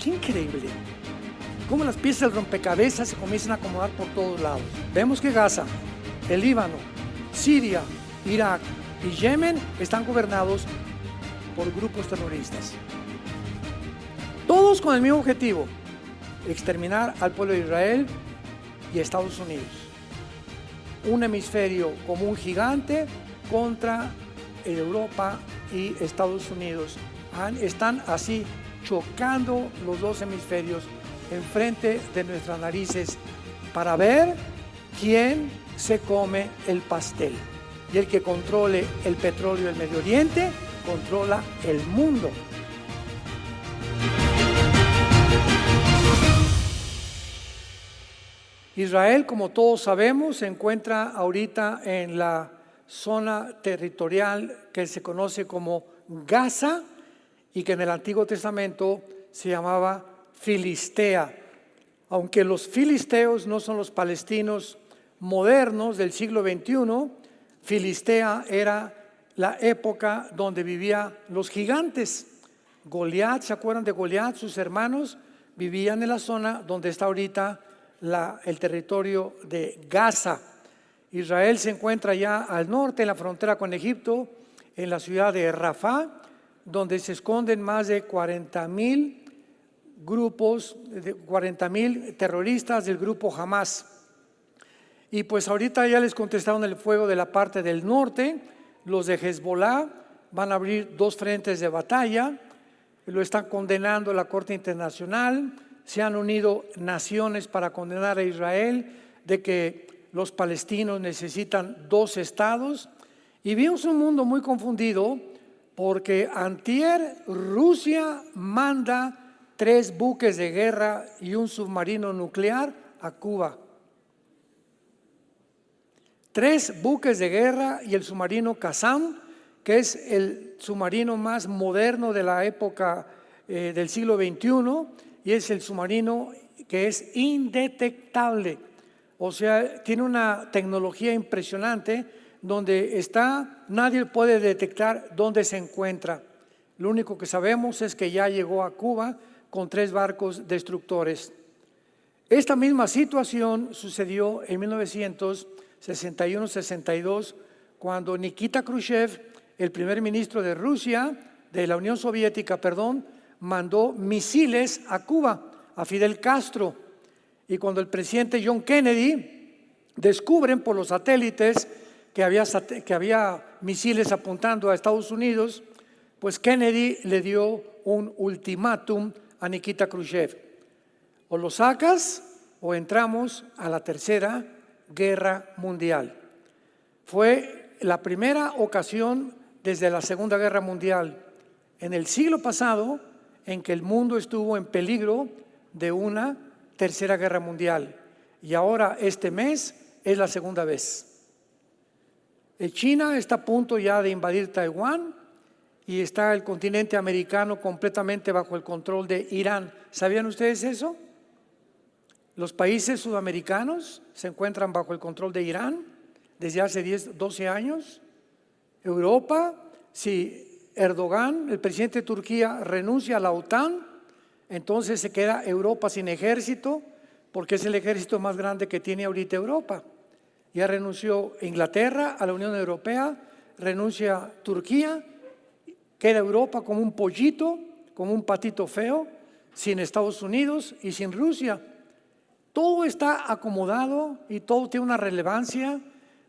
Qué increíble. Cómo las piezas del rompecabezas se comienzan a acomodar por todos lados. Vemos que Gaza, el Líbano, Siria, Irak y Yemen están gobernados por grupos terroristas. Todos con el mismo objetivo: exterminar al pueblo de Israel y Estados Unidos. Un hemisferio como un gigante contra Europa y Estados Unidos. Están así chocando los dos hemisferios enfrente de nuestras narices para ver quién se come el pastel. Y el que controle el petróleo del Medio Oriente controla el mundo. Israel, como todos sabemos, se encuentra ahorita en la zona territorial que se conoce como Gaza y que en el Antiguo Testamento se llamaba Filistea. Aunque los filisteos no son los palestinos modernos del siglo XXI, Filistea era la época donde vivían los gigantes. Goliat, ¿se acuerdan de Goliat? Sus hermanos vivían en la zona donde está ahorita el territorio de Gaza. Israel se encuentra ya al norte, en la frontera con Egipto, en la ciudad de Rafah, donde se esconden más de 40,000 grupos, 40,000 terroristas del grupo Hamas. Y pues ahorita ya les contestaron el fuego de la parte del norte. Los de Hezbollah van a abrir 2 frentes de batalla, lo están condenando la Corte Internacional. Se han unido naciones para condenar a Israel de que los palestinos necesitan 2 estados. Y vimos un mundo muy confundido porque antier Rusia manda 3 buques de guerra y un submarino nuclear a Cuba. 3 buques de guerra y el submarino Qassam, que es el submarino más moderno de la época del siglo XXI, y es el submarino que es indetectable. O sea, tiene una tecnología impresionante donde está, nadie puede detectar dónde se encuentra. Lo único que sabemos es que ya llegó a Cuba con 3 barcos destructores. Esta misma situación sucedió en 1961-62, cuando Nikita Khrushchev, el primer ministro de Rusia, de la Unión Soviética, mandó misiles a Cuba, a Fidel Castro. Y cuando el presidente John Kennedy descubren por los satélites que había misiles apuntando a Estados Unidos, pues Kennedy le dio un ultimátum a Nikita Khrushchev: o lo sacas o entramos a la Tercera Guerra Mundial. Fue la primera ocasión desde la Segunda Guerra Mundial en el siglo pasado en que el mundo estuvo en peligro de una Tercera Guerra Mundial, y ahora este mes es la segunda vez. China está a punto ya de invadir Taiwán y está el continente americano completamente bajo el control de Irán. ¿Sabían ustedes eso? Los países sudamericanos se encuentran bajo el control de Irán desde hace 12 años. Europa, si Erdogan, el presidente de Turquía, renuncia a la OTAN, entonces se queda Europa sin ejército, porque es el ejército más grande que tiene ahorita Europa. Ya renunció Inglaterra a la Unión Europea, renuncia Turquía, queda Europa como un pollito, como un patito feo, sin Estados Unidos y sin Rusia. Todo está acomodado y todo tiene una relevancia,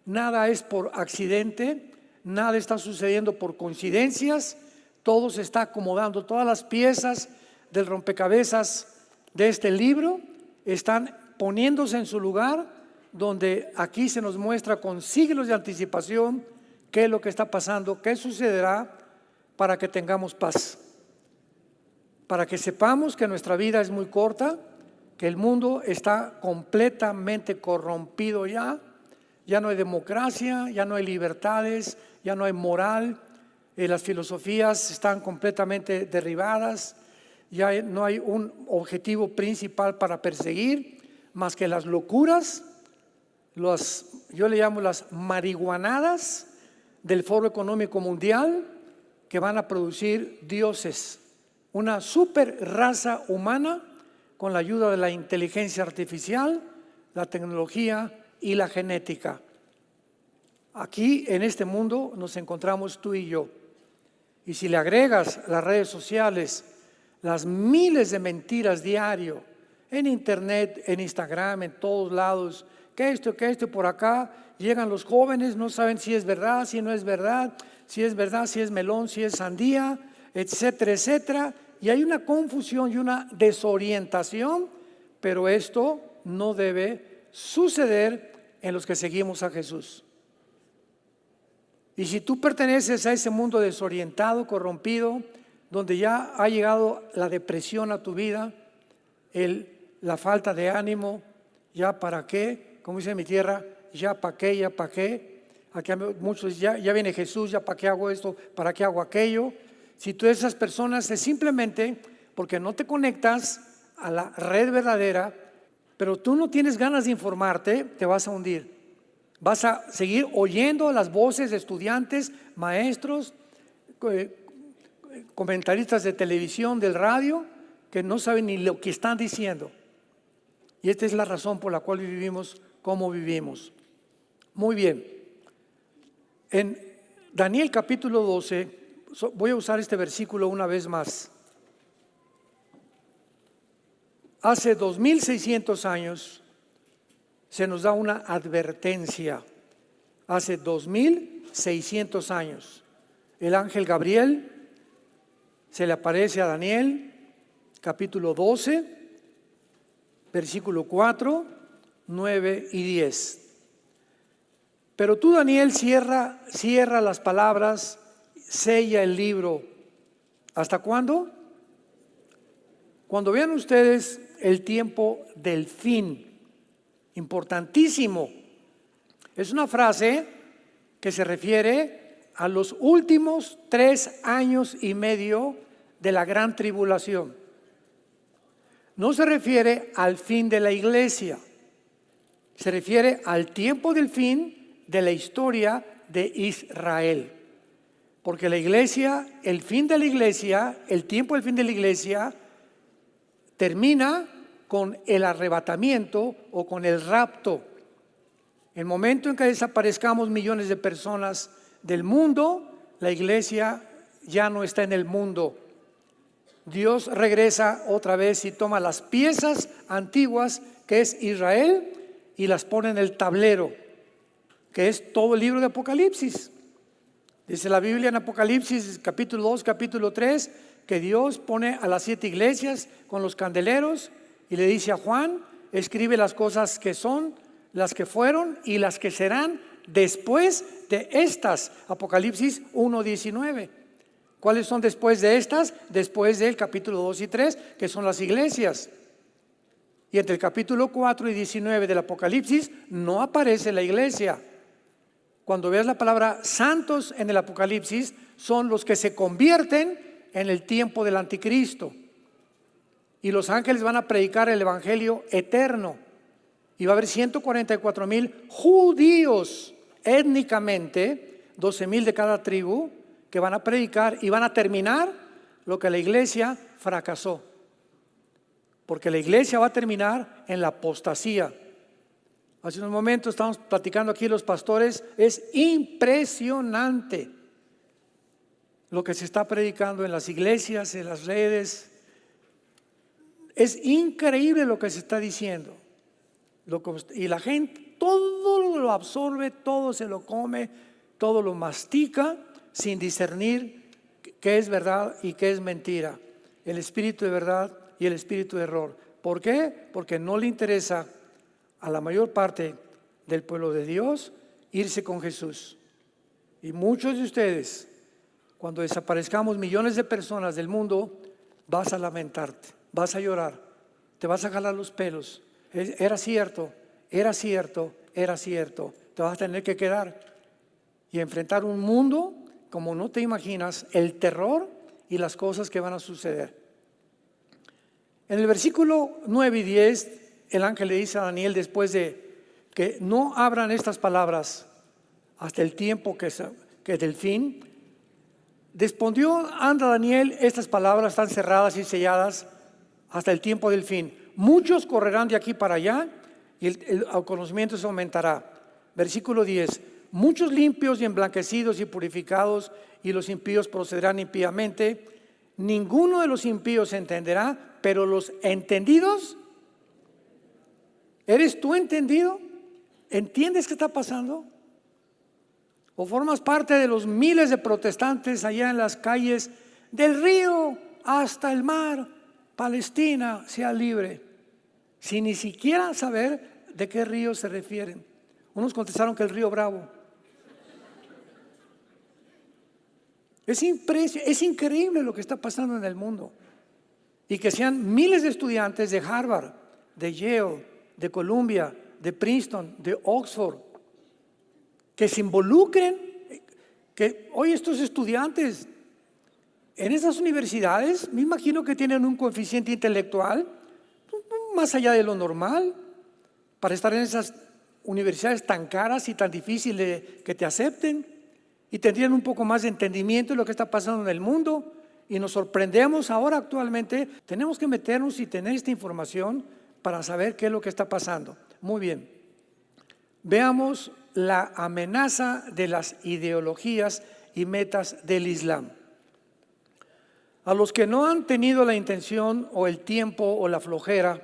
nada es por accidente, nada está sucediendo por coincidencias, todo se está acomodando, todas las piezas del rompecabezas de este libro están poniéndose en su lugar, donde aquí se nos muestra con siglos de anticipación qué es lo que está pasando, qué sucederá, para que tengamos paz, para que sepamos que nuestra vida es muy corta, que el mundo está completamente corrompido ya no hay democracia, ya no hay libertades, ya no hay moral, las filosofías están completamente derribadas, ya no hay un objetivo principal para perseguir más que las locuras, yo le llamo las marihuanadas del Foro Económico Mundial, que van a producir dioses una super raza humana con la ayuda de la inteligencia artificial, la tecnología y la genética. Aquí en este mundo nos encontramos tú y yo. Y si le agregas las redes sociales, las miles de mentiras diario, en internet, en Instagram, en todos lados, que esto, por acá, llegan los jóvenes, no saben si es verdad, si no es verdad, si es verdad, si es melón, si es sandía, etcétera, etcétera. Y hay una confusión y una desorientación, pero esto no debe suceder en los que seguimos a Jesús. Y si tú perteneces a ese mundo desorientado, corrompido, donde ya ha llegado la depresión a tu vida, la falta de ánimo, ya para qué, como dice mi tierra, ya para qué, ya para qué. Aquí muchos ya viene Jesús, ya para qué hago esto, para qué hago aquello. Si tú eres esas personas es simplemente porque no te conectas a la red verdadera, pero tú no tienes ganas de informarte, te vas a hundir. Vas a seguir oyendo las voces de estudiantes, maestros, comentaristas de televisión, del radio, que no saben ni lo que están diciendo. Y esta es la razón por la cual vivimos como vivimos. Muy bien. En Daniel capítulo 12, voy a usar este versículo una vez más. Hace 2600 años se nos da una advertencia. Hace 2600 años el ángel Gabriel se le aparece a Daniel, capítulo 12, versículo 4, 9 y 10. Pero tú, Daniel, cierra las palabras, sella el libro. ¿Hasta cuándo? Cuando vean ustedes el tiempo del fin. Importantísimo. Es una frase que se refiere a los últimos 3 años y medio de la gran tribulación. No se refiere al fin de la iglesia, se refiere al tiempo del fin de la historia de Israel. Porque la iglesia, el fin de la iglesia, el tiempo del fin de la iglesia termina con el arrebatamiento o con el rapto. El momento en que desaparezcamos millones de personas del mundo, la iglesia ya no está en el mundo. Dios regresa otra vez y toma las piezas antiguas que es Israel y las pone en el tablero, que es todo el libro de Apocalipsis. Dice la Biblia en Apocalipsis capítulo 2, capítulo 3, que Dios pone a las 7 iglesias con los candeleros y le dice a Juan, escribe las cosas que son, las que fueron y las que serán después de estas. Apocalipsis 1:19. ¿Cuáles son después de estas? Después del capítulo 2 y 3, que son las iglesias. Y entre el capítulo 4 y 19 del Apocalipsis no aparece la iglesia. Cuando veas la palabra santos en el Apocalipsis, son los que se convierten en el tiempo del anticristo. Y los ángeles van a predicar el evangelio eterno. Y va a haber 144,000 judíos étnicamente, 12,000 de cada tribu, que van a predicar y van a terminar lo que la iglesia fracasó. Porque la iglesia va a terminar en la apostasía. Hace unos momentos estamos platicando aquí los pastores, es impresionante lo que se está predicando en las iglesias, en las redes. Es increíble lo que se está diciendo. Y la gente todo lo absorbe, todo se lo come, todo lo mastica sin discernir qué es verdad y qué es mentira. El espíritu de verdad y el espíritu de error. ¿Por qué? Porque no le interesa a la mayor parte del pueblo de Dios irse con Jesús. Y muchos de ustedes, cuando desaparezcamos millones de personas del mundo, vas a lamentarte, vas a llorar, te vas a jalar los pelos. Era cierto, era cierto, era cierto. Te vas a tener que quedar y enfrentar un mundo como no te imaginas, el terror y las cosas que van a suceder. En el versículo 9 y 10, el ángel le dice a Daniel, después de que no abran estas palabras hasta el tiempo que del fin, Respondió anda Daniel, estas palabras están cerradas y selladas hasta el tiempo del fin. Muchos correrán de aquí para allá y el conocimiento se aumentará. Versículo 10. Muchos limpios y emblanquecidos y purificados, y los impíos procederán impíamente. Ninguno de los impíos entenderá, pero los entendidos. ¿Eres tú entendido? ¿Entiendes qué está pasando? ¿O formas parte de los miles de protestantes allá en las calles del río hasta el mar? Palestina sea libre, sin ni siquiera saber de qué río se refieren. Unos contestaron que el río Bravo. Es increíble lo que está pasando en el mundo. Y que sean miles de estudiantes de Harvard, de Yale, de Columbia, de Princeton, de Oxford, que se involucren, que hoy estos estudiantes en esas universidades, me imagino que tienen un coeficiente intelectual más allá de lo normal para estar en esas universidades tan caras y tan difíciles que te acepten, y tendrían un poco más de entendimiento de lo que está pasando en el mundo. Y nos sorprendemos ahora actualmente. Tenemos que meternos y tener esta información para saber qué es lo que está pasando. Muy bien, veamos la amenaza de las ideologías y metas del Islam. A los que no han tenido la intención o el tiempo o la flojera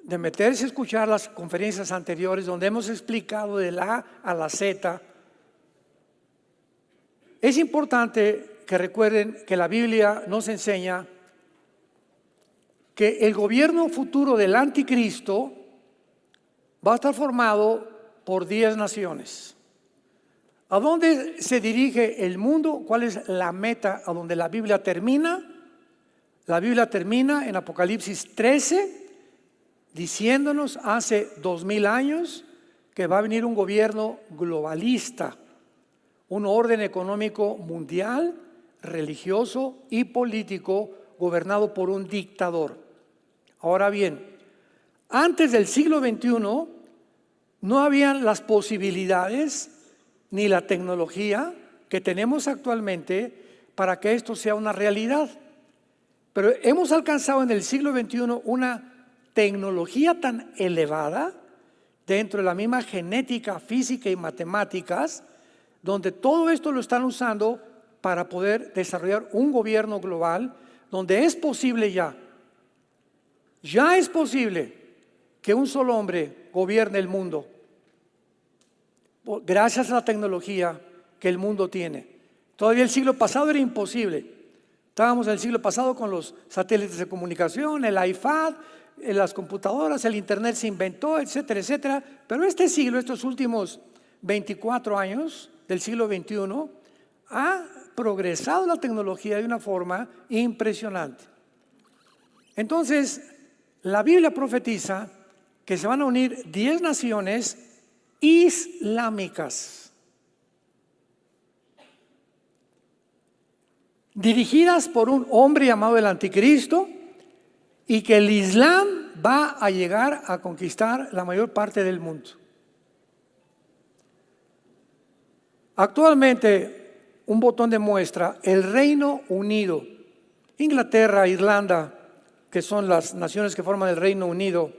de meterse a escuchar las conferencias anteriores donde hemos explicado de la A a la Z, es importante que recuerden que la Biblia nos enseña que el gobierno futuro del anticristo va a estar formado por 10 naciones. ¿A dónde se dirige el mundo? ¿Cuál es la meta a donde la Biblia termina? La Biblia termina en Apocalipsis 13, diciéndonos hace 2000 años que va a venir un gobierno globalista, un orden económico mundial, religioso y político gobernado por un dictador. Ahora bien, antes del siglo XXI no habían las posibilidades ni la tecnología que tenemos actualmente para que esto sea una realidad. Pero hemos alcanzado en el siglo XXI una tecnología tan elevada dentro de la misma genética, física y matemáticas, donde todo esto lo están usando para poder desarrollar un gobierno global donde es posible ya es posible que un solo hombre gobierne el mundo gracias a la tecnología que el mundo tiene. Todavía el siglo pasado era imposible. Estábamos en el siglo pasado con los satélites de comunicación, el iPad, las computadoras, el internet se inventó, etcétera, etcétera. Pero este siglo, estos últimos 24 años del siglo XXI, ha progresado la tecnología de una forma impresionante. Entonces, la Biblia profetiza que se van a unir 10 naciones islámicas, dirigidas por un hombre llamado el Anticristo, y que el Islam va a llegar a conquistar la mayor parte del mundo. Actualmente, un botón de muestra, el Reino Unido, Inglaterra, Irlanda, que son las naciones que forman el Reino Unido,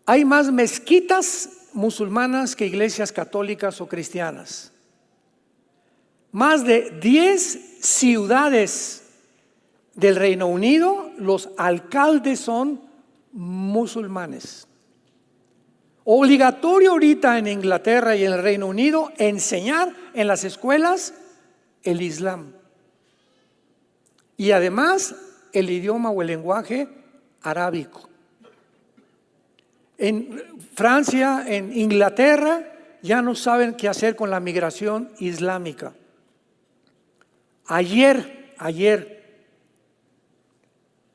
hay más mezquitas musulmanas que iglesias católicas o cristianas. Más de 10 ciudades del Reino Unido, los alcaldes son musulmanes. Obligatorio ahorita en Inglaterra y en el Reino Unido enseñar en las escuelas el Islam. Y además el idioma o el lenguaje arábico. En Francia, en Inglaterra, ya no saben qué hacer con la migración islámica. Ayer,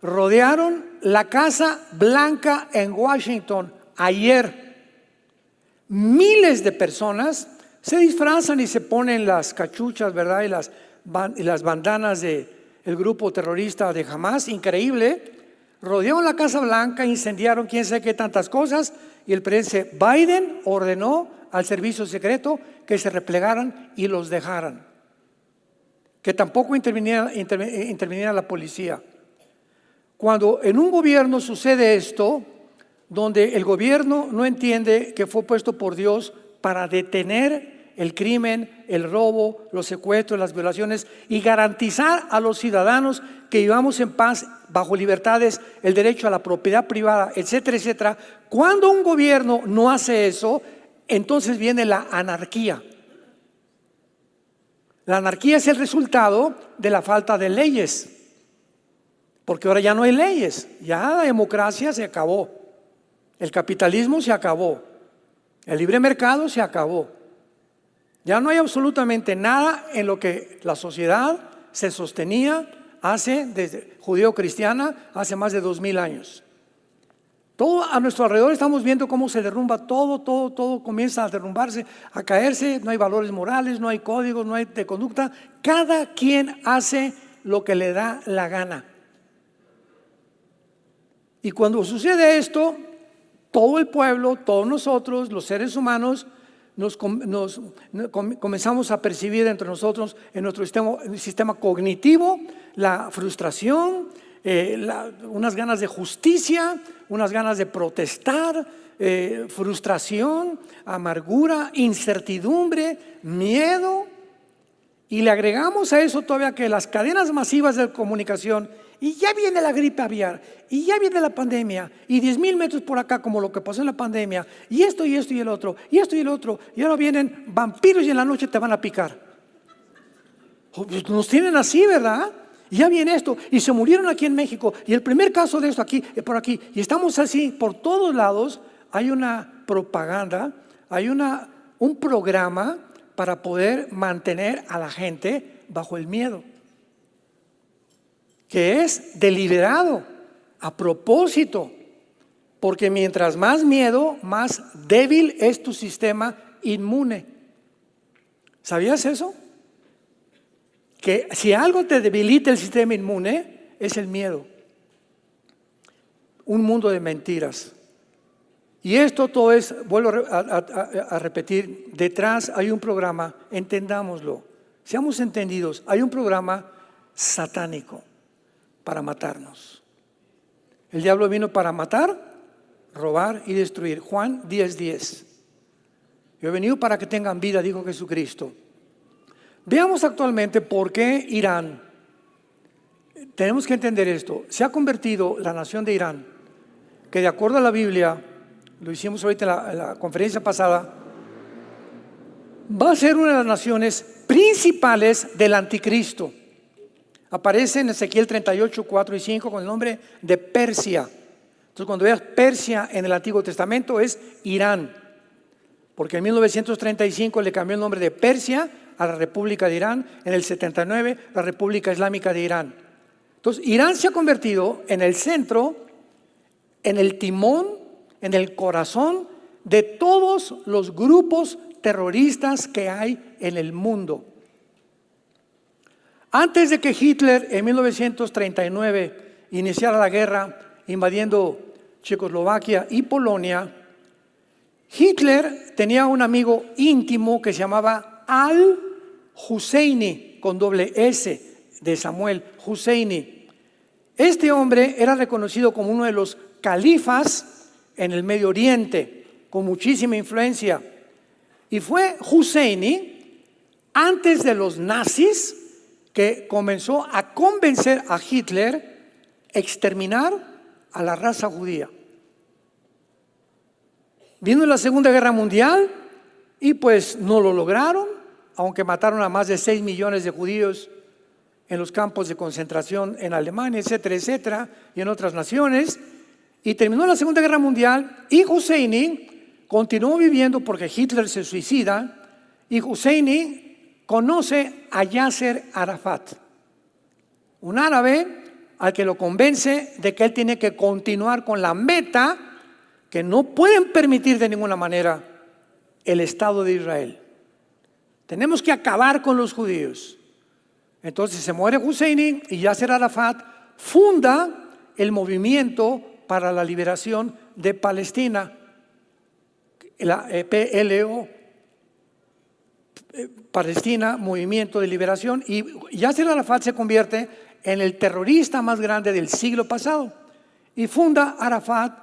rodearon la Casa Blanca en Washington. Ayer, miles de personas se disfrazan y se ponen las cachuchas, ¿verdad? Y las bandanas del grupo terrorista de Hamas, increíble, rodearon la Casa Blanca, incendiaron quién sabe qué tantas cosas, y el presidente Biden ordenó al servicio secreto que se replegaran y los dejaran, que tampoco interviniera la policía. Cuando en un gobierno sucede esto, donde el gobierno no entiende que fue puesto por Dios para detener el crimen, el robo, los secuestros, las violaciones y garantizar a los ciudadanos que vivamos en paz, bajo libertades, el derecho a la propiedad privada, etcétera, etcétera. Cuando un gobierno no hace eso, entonces viene la anarquía. La anarquía es el resultado de la falta de leyes, porque ahora ya no hay leyes, ya la democracia se acabó, el capitalismo se acabó, el libre mercado se acabó. Ya no hay absolutamente nada en lo que la sociedad se sostenía desde judeo-cristiana, hace más de 2000 años. Todo a nuestro alrededor estamos viendo cómo se derrumba todo comienza a derrumbarse, a caerse. No hay valores morales, no hay códigos, no hay de conducta. Cada quien hace lo que le da la gana. Y cuando sucede esto, todo el pueblo, todos nosotros, los seres humanos, comenzamos a percibir entre nosotros, en nuestro sistema cognitivo, la frustración, unas ganas de justicia, unas ganas de protestar, frustración, amargura, incertidumbre, miedo. Y le agregamos a eso todavía que las cadenas masivas de comunicación, y ya viene la gripe aviar, y ya viene la pandemia, y 10,000 metros por acá, como lo que pasó en la pandemia, y esto y el otro, y esto y el otro, y ahora vienen vampiros y en la noche te van a picar. Nos tienen así, ¿verdad? Y ya viene esto, y se murieron aquí en México, y el primer caso de esto aquí, por aquí, y estamos así, por todos lados. Hay una propaganda, hay un programa para poder mantener a la gente bajo el miedo, que es deliberado, a propósito, porque mientras más miedo, más débil es tu sistema inmune. ¿Sabías eso? Que si algo te debilita el sistema inmune, es el miedo. Un mundo de mentiras. Y esto todo es, vuelvo a repetir, detrás hay un programa, entendámoslo, seamos entendidos, hay un programa satánico para matarnos. El diablo vino para matar, robar y destruir. Juan 10:10. Yo he venido para que tengan vida, dijo Jesucristo. Veamos actualmente por qué Irán. Tenemos que entender esto. Se ha convertido la nación de Irán, que de acuerdo a la Biblia, lo hicimos ahorita en la conferencia pasada, va a ser una de las naciones principales del anticristo. Aparece en Ezequiel 38, 4 y 5 con el nombre de Persia. Entonces cuando veas Persia en el Antiguo Testamento es Irán, porque en 1935 le cambió el nombre de Persia a la República de Irán, en el 79 la República Islámica de Irán. Entonces Irán se ha convertido en el centro, en el timón, en el corazón de todos los grupos terroristas que hay en el mundo. Antes de que Hitler en 1939 iniciara la guerra invadiendo Checoslovaquia y Polonia, Hitler tenía un amigo íntimo que se llamaba Al-Husseini, con doble S, de Samuel Husseini. Este hombre era reconocido como uno de los califas en el Medio Oriente, con muchísima influencia. Y fue Husseini, antes de los nazis, que comenzó a convencer a Hitler a exterminar a la raza judía. Vino la Segunda Guerra Mundial y pues no lo lograron, aunque mataron a más de 6 millones de judíos en los campos de concentración en Alemania, etcétera, etcétera, y en otras naciones. Y terminó la Segunda Guerra Mundial y Husseini continuó viviendo porque Hitler se suicida, y Husseini conoce a Yasser Arafat, un árabe al que lo convence de que él tiene que continuar con la meta que no pueden permitir de ninguna manera el Estado de Israel. Tenemos que acabar con los judíos. Entonces se muere Husseini y Yasser Arafat funda el movimiento para la liberación de Palestina, la PLO, Palestina, Movimiento de Liberación, y Yasser Arafat se convierte en el terrorista más grande del siglo pasado y funda Arafat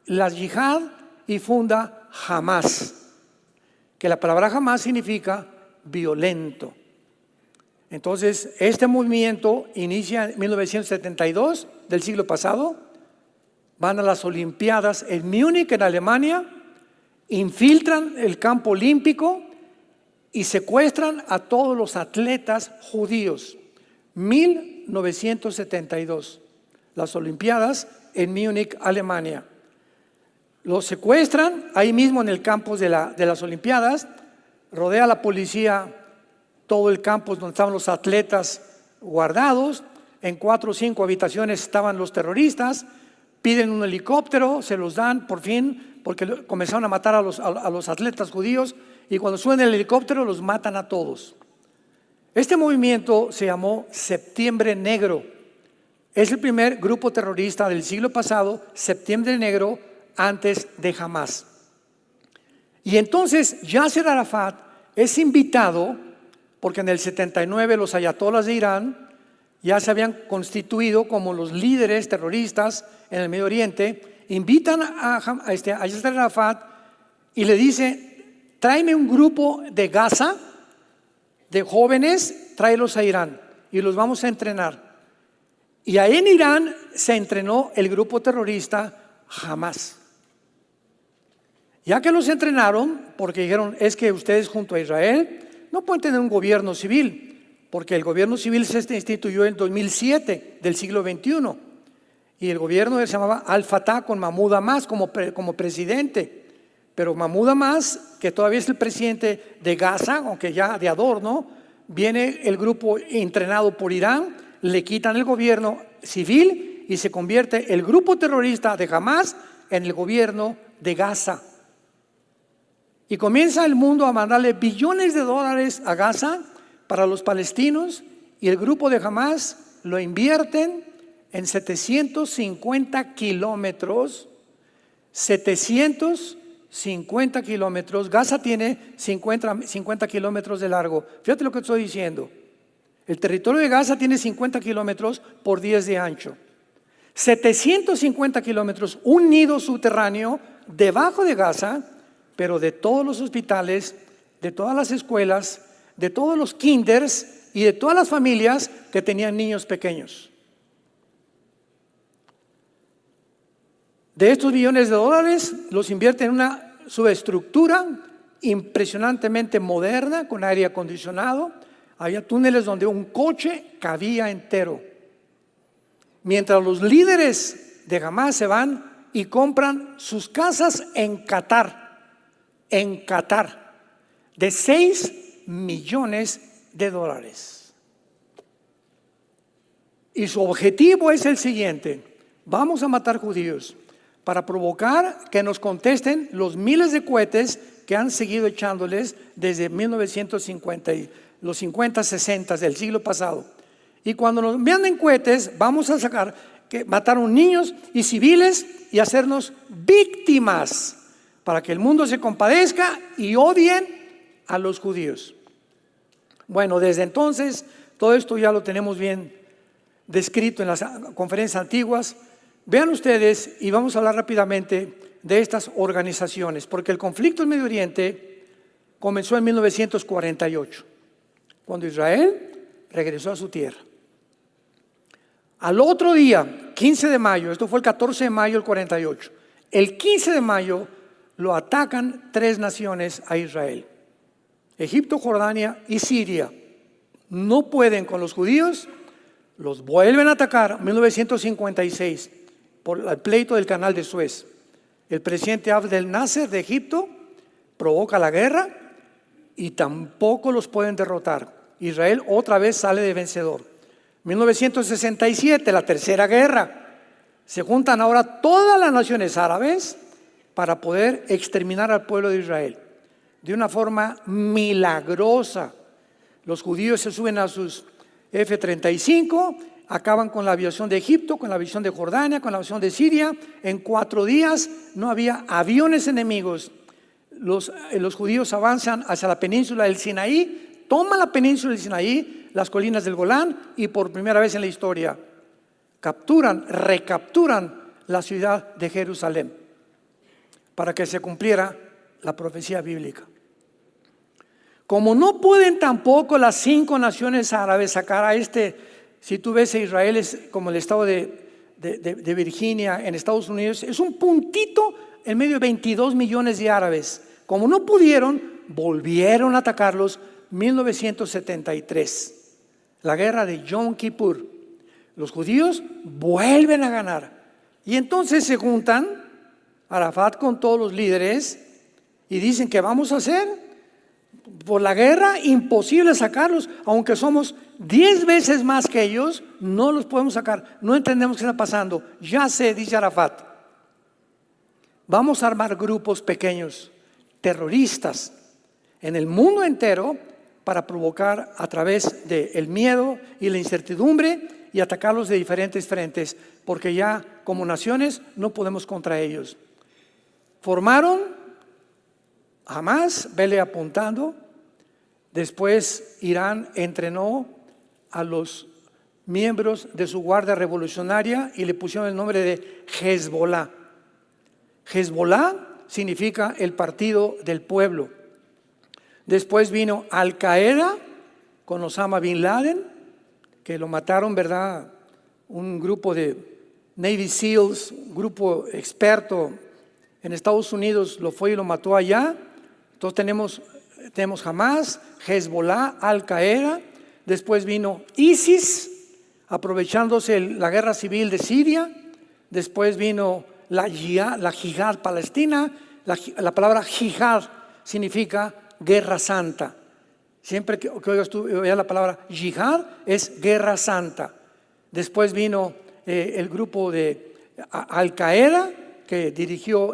la Yihad y funda Hamas, que la palabra Hamas significa violento. Entonces, este movimiento inicia en 1972 del siglo pasado, van a las Olimpiadas en Múnich, en Alemania, infiltran el campo olímpico y secuestran a todos los atletas judíos. 1972, las Olimpiadas en Múnich, Alemania. Los secuestran ahí mismo en el campus de las Olimpiadas, rodea la policía todo el campus donde estaban los atletas guardados, en 4 o 5 habitaciones estaban los terroristas, piden un helicóptero, se los dan por fin, porque comenzaron a matar a los atletas judíos, y cuando suben el helicóptero los matan a todos. Este movimiento se llamó Septiembre Negro. Es el primer grupo terrorista del siglo pasado, Septiembre Negro, antes de Hamas. Y entonces Yasser Arafat es invitado, porque en el 79 los ayatolás de Irán ya se habían constituido como los líderes terroristas en el Medio Oriente, invitan a Yasser Arafat y le dice: tráeme un grupo de Gaza, de jóvenes, tráelos a Irán y los vamos a entrenar. Y ahí en Irán se entrenó el grupo terrorista Hamas. Ya que los entrenaron, porque dijeron: es que ustedes junto a Israel no pueden tener un gobierno civil, porque el gobierno civil se instituyó en 2007 del siglo XXI, y el gobierno se llamaba Al-Fatah con Mahmoud Abbas como presidente. Pero Mahmoud Abbas, que todavía es el presidente de Gaza, aunque ya de adorno, viene el grupo entrenado por Irán, le quitan el gobierno civil y se convierte el grupo terrorista de Hamas en el gobierno de Gaza. Y comienza el mundo a mandarle billones de dólares a Gaza para los palestinos, y el grupo de Hamas lo invierten en 750 kilómetros. 750 kilómetros. Gaza tiene 50 kilómetros de largo. Fíjate lo que estoy diciendo. El territorio de Gaza tiene 50 kilómetros por 10 de ancho. 750 kilómetros, un nido subterráneo debajo de Gaza, pero de todos los hospitales, de todas las escuelas, de todos los kinders y de todas las familias que tenían niños pequeños. De estos billones de dólares los invierte en una subestructura impresionantemente moderna con aire acondicionado. Había túneles donde un coche cabía entero. Mientras los líderes de Hamas se van y compran sus casas en Qatar, de 6 millones de dólares. Y su objetivo es el siguiente: vamos a matar judíos para provocar que nos contesten los miles de cohetes que han seguido echándoles desde 1950, los 50, 60 del siglo pasado. Y cuando nos manden cohetes, vamos a sacar que mataron niños y civiles y hacernos víctimas para que el mundo se compadezca y odien a los judíos. Bueno, desde entonces todo esto ya lo tenemos bien descrito en las conferencias antiguas. Vean ustedes, y vamos a hablar rápidamente de estas organizaciones, porque el conflicto en Medio Oriente comenzó en 1948, cuando Israel regresó a su tierra. Al otro día, 15 de mayo, esto fue el 14 de mayo del 48, el 15 de mayo lo atacan 3 naciones a Israel: Egipto, Jordania y Siria. No pueden con los judíos, los vuelven a atacar en 1956 por el pleito del canal de Suez. El presidente Abdel Nasser de Egipto provoca la guerra y tampoco los pueden derrotar. Israel otra vez sale de vencedor. 1967, la tercera guerra. Se juntan ahora todas las naciones árabes para poder exterminar al pueblo de Israel de una forma milagrosa. Los judíos se suben a sus F-35, acaban con la aviación de Egipto, con la aviación de Jordania, con la aviación de Siria. En 4 días no había aviones enemigos. Los judíos avanzan hacia la península del Sinaí, toman la península del Sinaí, las colinas del Golán, y por primera vez en la historia recapturan la ciudad de Jerusalén para que se cumpliera la profecía bíblica. Como no pueden tampoco las 5 naciones árabes sacar a si tú ves a Israel es como el estado de Virginia en Estados Unidos, es un puntito en medio de 22 millones de árabes. Como no pudieron, volvieron a atacarlos 1973, la guerra de Yom Kippur. Los judíos vuelven a ganar y entonces se juntan Arafat con todos los líderes y dicen: ¿qué vamos a hacer? Por la guerra imposible sacarlos, aunque somos 10 veces más que ellos, no los podemos sacar. No entendemos qué está pasando. Ya sé, dice Arafat, vamos a armar grupos pequeños, terroristas, en el mundo entero para provocar a través del miedo y la incertidumbre y atacarlos de diferentes frentes, porque ya como naciones no podemos contra ellos. Formaron Hamas, vele apuntando. Después Irán entrenó a los miembros de su guardia revolucionaria y le pusieron el nombre de Hezbollah. Hezbollah significa el partido del pueblo. Después vino Al Qaeda con Osama Bin Laden, que lo mataron, ¿verdad? Un grupo de Navy SEALs, un grupo experto en Estados Unidos lo fue y lo mató allá. Entonces tenemos Hamas, Hezbollah, Al Qaeda. Después vino ISIS, aprovechándose la guerra civil de Siria. Después vino la Jihad palestina. La palabra Jihad significa guerra santa. Siempre que oigas tú la palabra Jihad es guerra santa. Después vino el grupo de Al Qaeda que dirigió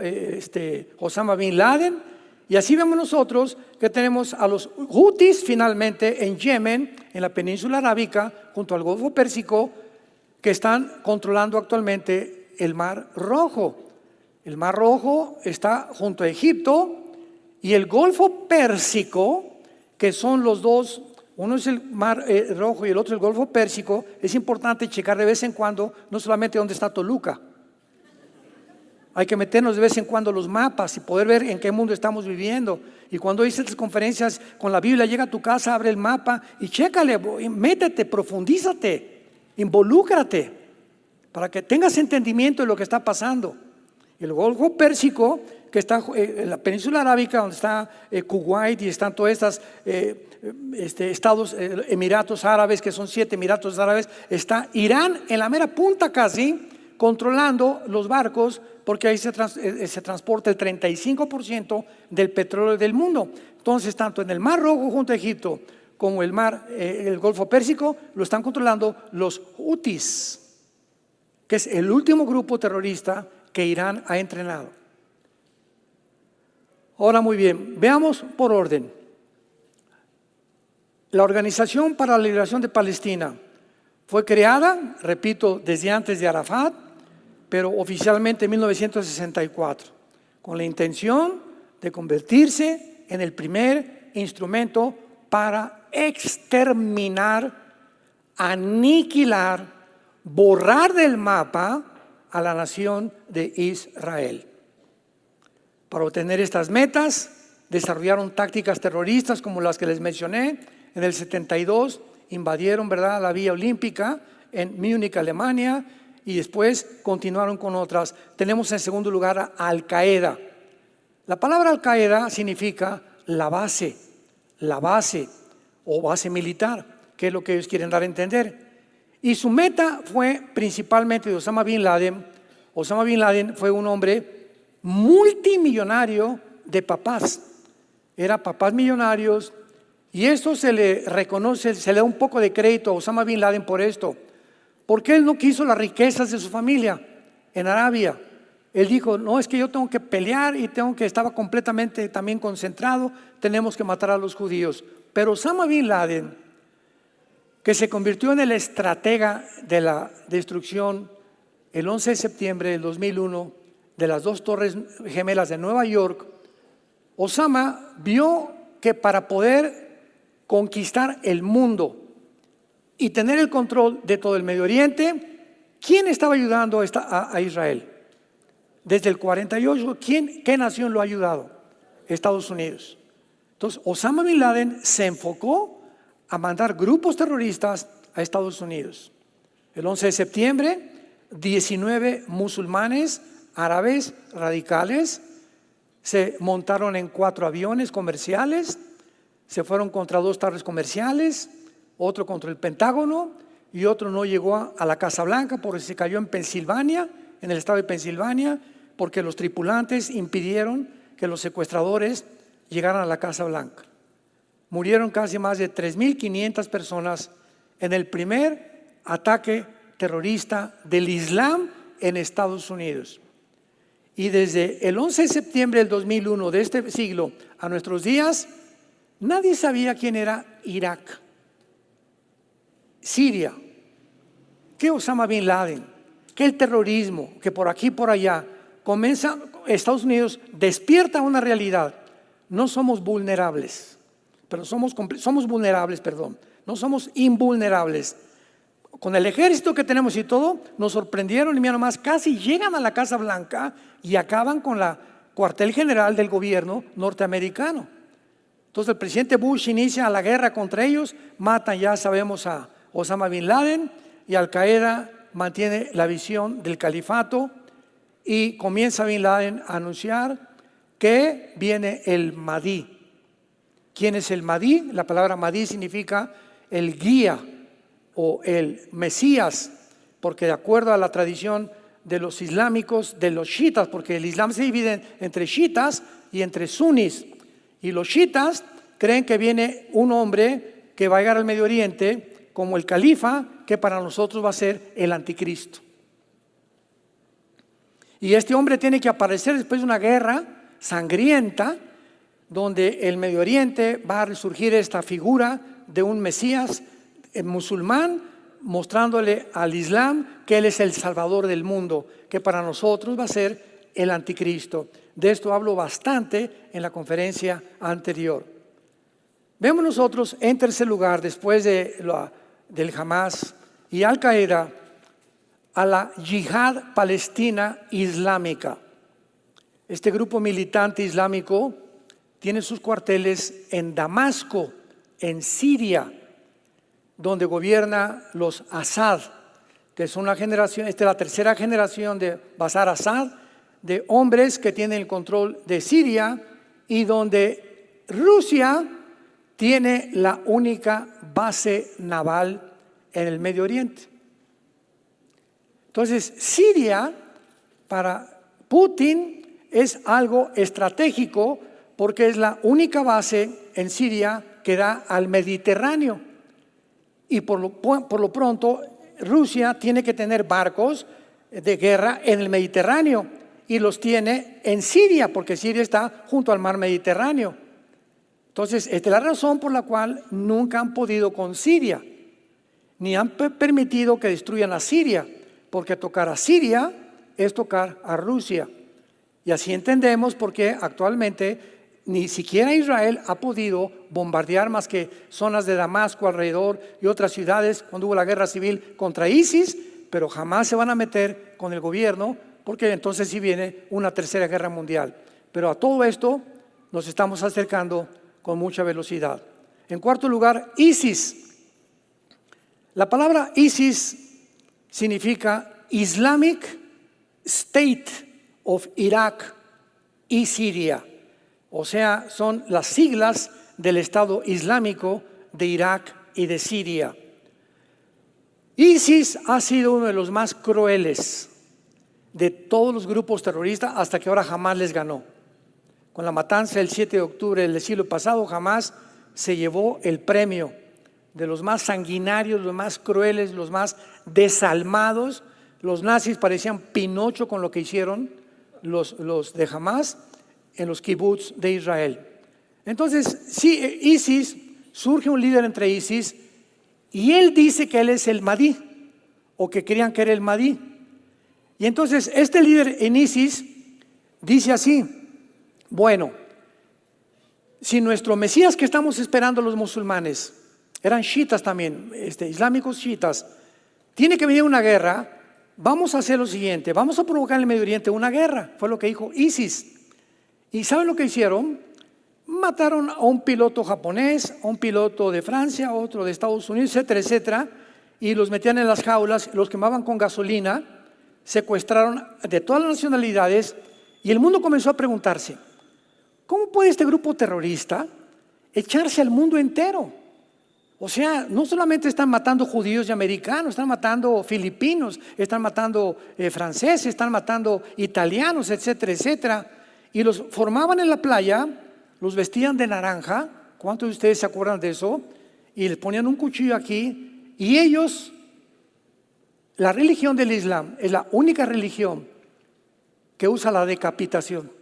Osama Bin Laden. Y así vemos nosotros que tenemos a los Houthis finalmente en Yemen, en la península arábica, junto al Golfo Pérsico, que están controlando actualmente el Mar Rojo. El Mar Rojo está junto a Egipto y el Golfo Pérsico, que son los dos, uno es el Mar Rojo y el otro el Golfo Pérsico. Es importante checar de vez en cuando, no solamente dónde está Toluca. Hay que meternos de vez en cuando los mapas y poder ver en qué mundo estamos viviendo. Y cuando hice estas conferencias con la Biblia, llega a tu casa, abre el mapa y chécale, métete, profundízate, involúcrate, para que tengas entendimiento de lo que está pasando. El Golfo Pérsico, que está en la península arábica, donde está Kuwait y están todas estas estados, Emiratos Árabes, que son 7 Emiratos Árabes, está Irán en la mera punta casi, controlando los barcos, porque ahí se transporta el 35% del petróleo del mundo. Entonces, tanto en el Mar Rojo junto a Egipto como el Golfo Pérsico lo están controlando los Houthis, que es el último grupo terrorista que Irán ha entrenado. Ahora, muy bien, veamos por orden. La Organización para la Liberación de Palestina fue creada, repito, desde antes de Arafat, pero oficialmente en 1964, con la intención de convertirse en el primer instrumento para exterminar, aniquilar, borrar del mapa a la nación de Israel. Para obtener estas metas, desarrollaron tácticas terroristas como las que les mencioné. En el 72 invadieron, ¿verdad?, la Vía Olímpica en Múnich, Alemania, y después continuaron con otras. Tenemos en segundo lugar a Al Qaeda. La palabra Al Qaeda significa la base o base militar, que es lo que ellos quieren dar a entender. Y su meta fue principalmente de Osama Bin Laden. Osama Bin Laden fue un hombre multimillonario de papás. Era papás millonarios, y esto se le reconoce, se le da un poco de crédito a Osama Bin Laden por esto. Porque él no quiso las riquezas de su familia en Arabia. Él dijo: no, es que yo tengo que pelear y estaba completamente también concentrado, tenemos que matar a los judíos. Pero Osama Bin Laden, que se convirtió en el estratega de la destrucción el 11 de septiembre del 2001 de las dos torres gemelas de Nueva York, Osama vio que para poder conquistar el mundo y tener el control de todo el Medio Oriente, ¿quién estaba ayudando a Israel? Desde el 48, ¿qué nación lo ha ayudado? Estados Unidos. Entonces, Osama Bin Laden se enfocó a mandar grupos terroristas a Estados Unidos. El 11 de septiembre, 19 musulmanes árabes radicales se montaron en 4 aviones comerciales, se fueron contra 2 torres comerciales, otro contra el Pentágono y otro no llegó a la Casa Blanca porque se cayó en Pensilvania, en el estado de Pensilvania, porque los tripulantes impidieron que los secuestradores llegaran a la Casa Blanca. Murieron casi más de 3.500 personas en el primer ataque terrorista del Islam en Estados Unidos. Y desde el 11 de septiembre del 2001 de este siglo a nuestros días, nadie sabía quién era Irak, Siria, que Osama Bin Laden, que el terrorismo, que por aquí y por allá comienza. Estados Unidos despierta una realidad. No somos vulnerables. Pero somos vulnerables, no somos invulnerables. Con el ejército que tenemos y todo, nos sorprendieron y mira nomás, casi llegan a la Casa Blanca y acaban con la cuartel general del gobierno norteamericano. Entonces el presidente Bush inicia la guerra contra ellos, matan, ya sabemos, a Osama Bin Laden, y Al Qaeda mantiene la visión del califato y comienza Bin Laden a anunciar que viene el Mahdi. ¿Quién es el Mahdi? La palabra Mahdi significa el guía o el Mesías, porque de acuerdo a la tradición de los islámicos, de los chiitas, porque el Islam se divide entre chiitas y entre sunis, y los chiitas creen que viene un hombre que va a llegar al Medio Oriente como el califa, que para nosotros va a ser el anticristo. Y este hombre tiene que aparecer después de una guerra sangrienta, donde el Medio Oriente va a resurgir esta figura de un Mesías musulmán, mostrándole al Islam que Él es el Salvador del mundo, que para nosotros va a ser el anticristo. De esto hablo bastante en la conferencia anterior. Vemos nosotros, en tercer lugar, después del Hamas y Al Qaeda, a la Yihad Palestina Islámica. Este grupo militante islámico tiene sus cuarteles en Damasco, en Siria, donde gobierna los Assad, que son una generación, esta es la tercera generación de Bashar Assad, de hombres que tienen el control de Siria y donde Rusia tiene la única base naval en el Medio Oriente. Entonces, Siria para Putin es algo estratégico porque es la única base en Siria que da al Mediterráneo. Y por lo pronto, Rusia tiene que tener barcos de guerra en el Mediterráneo y los tiene en Siria, porque Siria está junto al mar Mediterráneo. Entonces, esta es la razón por la cual nunca han podido con Siria, ni han permitido que destruyan a Siria, porque tocar a Siria es tocar a Rusia. Y así entendemos por qué actualmente ni siquiera Israel ha podido bombardear más que zonas de Damasco alrededor y otras ciudades cuando hubo la guerra civil contra ISIS, pero jamás se van a meter con el gobierno porque entonces sí viene una tercera guerra mundial. Pero a todo esto nos estamos acercando con mucha velocidad. En cuarto lugar, ISIS. La palabra ISIS significa Islamic State of Iraq y Siria. O sea, son las siglas del Estado Islámico de Irak y de Siria. ISIS ha sido uno de los más crueles de todos los grupos terroristas hasta que ahora jamás les ganó. Con la matanza del 7 de octubre del siglo pasado, jamás se llevó el premio de los más sanguinarios, los más crueles, los más desalmados. Los nazis parecían Pinocho con lo que hicieron los de Hamas en los kibbutz de Israel. Entonces, sí, ISIS, surge un líder entre ISIS Y él dice que él es el Mahdi, o que creían que era el Mahdi. Y entonces este líder en ISIS dice así: bueno, si nuestro Mesías que estamos esperando los musulmanes, eran chiitas también, islámicos chiitas, tiene que venir una guerra, vamos a hacer lo siguiente, vamos a provocar en el Medio Oriente una guerra. Fue lo que dijo ISIS. ¿Y saben lo que hicieron? Mataron a un piloto japonés, a un piloto de Francia, a otro de Estados Unidos, etcétera, etcétera, y los metían en las jaulas, los quemaban con gasolina, secuestraron de todas las nacionalidades, y el mundo comenzó a preguntarse: ¿cómo puede este grupo terrorista echarse al mundo entero? O sea, no solamente están matando judíos y americanos, están matando filipinos, están matando franceses, están matando italianos, etcétera, etcétera. Y los formaban en la playa, los vestían de naranja. ¿Cuántos de ustedes se acuerdan de eso? Y les ponían un cuchillo aquí. Y ellos, la religión del Islam es la única religión que usa la decapitación.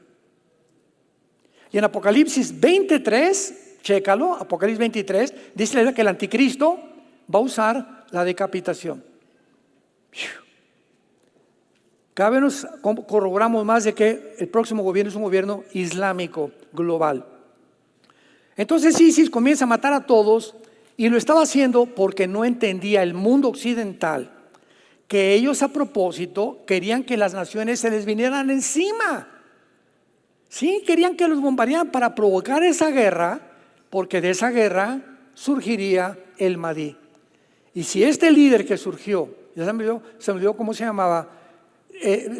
Y en Apocalipsis 23, chécalo, Apocalipsis 23, dice que el anticristo va a usar la decapitación. Cada vez nos corroboramos más de que el próximo gobierno es un gobierno islámico global. Entonces ISIS comienza a matar a todos, y lo estaba haciendo porque no entendía el mundo occidental que ellos a propósito querían que las naciones se les vinieran encima. Sí, querían que los bombardearan para provocar esa guerra, porque de esa guerra surgiría el Mahdi. Y si este líder que surgió, ya se me olvidó cómo se llamaba,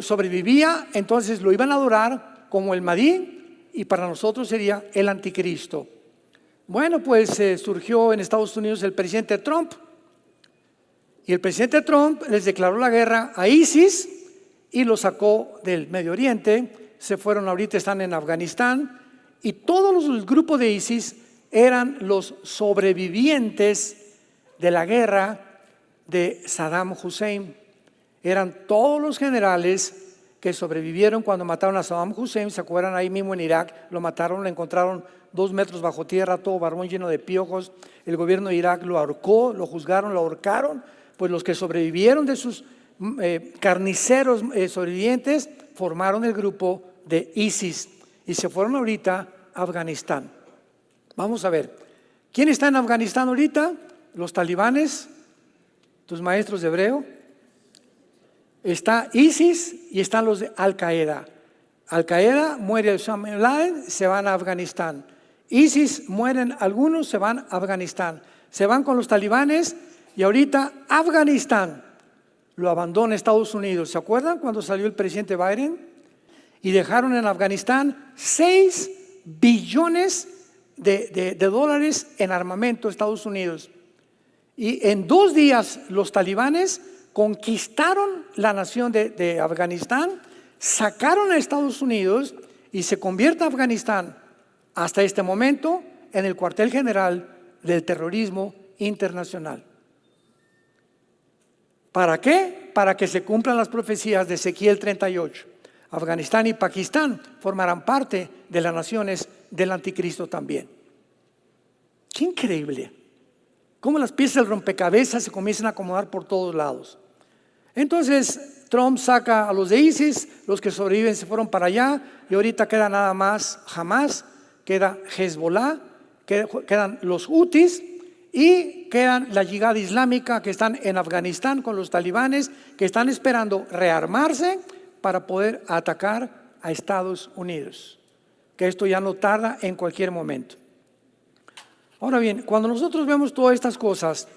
sobrevivía, entonces lo iban a adorar como el Mahdi, y para nosotros sería el anticristo. Bueno, pues surgió en Estados Unidos el presidente Trump, y el presidente Trump les declaró la guerra a ISIS y lo sacó del Medio Oriente. Se fueron, ahorita están en Afganistán, y todos los grupos de ISIS eran los sobrevivientes de la guerra de Saddam Hussein. Eran todos los generales que sobrevivieron cuando mataron a Saddam Hussein. ¿Se acuerdan? Ahí mismo en Irak lo mataron, lo encontraron 2 metros bajo tierra, todo barbón lleno de piojos. El gobierno de Irak lo ahorcó, lo juzgaron, lo ahorcaron. Pues los que sobrevivieron de sus carniceros sobrevivientes formaron el grupo de ISIS y se fueron ahorita a Afganistán. Vamos a ver, ¿quién está en Afganistán ahorita? Los talibanes, tus maestros de hebreo. Está ISIS y están los de Al-Qaeda. Al-Qaeda muere Osama bin Laden, se van a Afganistán. ISIS mueren algunos, se van a Afganistán. Se van con los talibanes y ahorita Afganistán lo abandona Estados Unidos. ¿Se acuerdan cuando salió el presidente Biden? Y dejaron en Afganistán 6 billones de dólares en armamento Estados Unidos. Y en 2 días los talibanes conquistaron la nación de Afganistán, sacaron a Estados Unidos y se convierte Afganistán hasta este momento en el cuartel general del terrorismo internacional. ¿Para qué? Para que se cumplan las profecías de Ezequiel 38. Afganistán y Pakistán formarán parte de las naciones del anticristo también. Qué increíble. Cómo las piezas del rompecabezas se comienzan a acomodar por todos lados. Entonces Trump saca a los de ISIS, los que sobreviven se fueron para allá, y ahorita queda nada más Hamas, queda Hezbollah, quedan los Houthis y quedan la Yihad Islámica, que están en Afganistán con los talibanes, que están esperando rearmarse para poder atacar a Estados Unidos, que esto ya no tarda en cualquier momento. Ahora bien, cuando nosotros vemos todas estas cosas,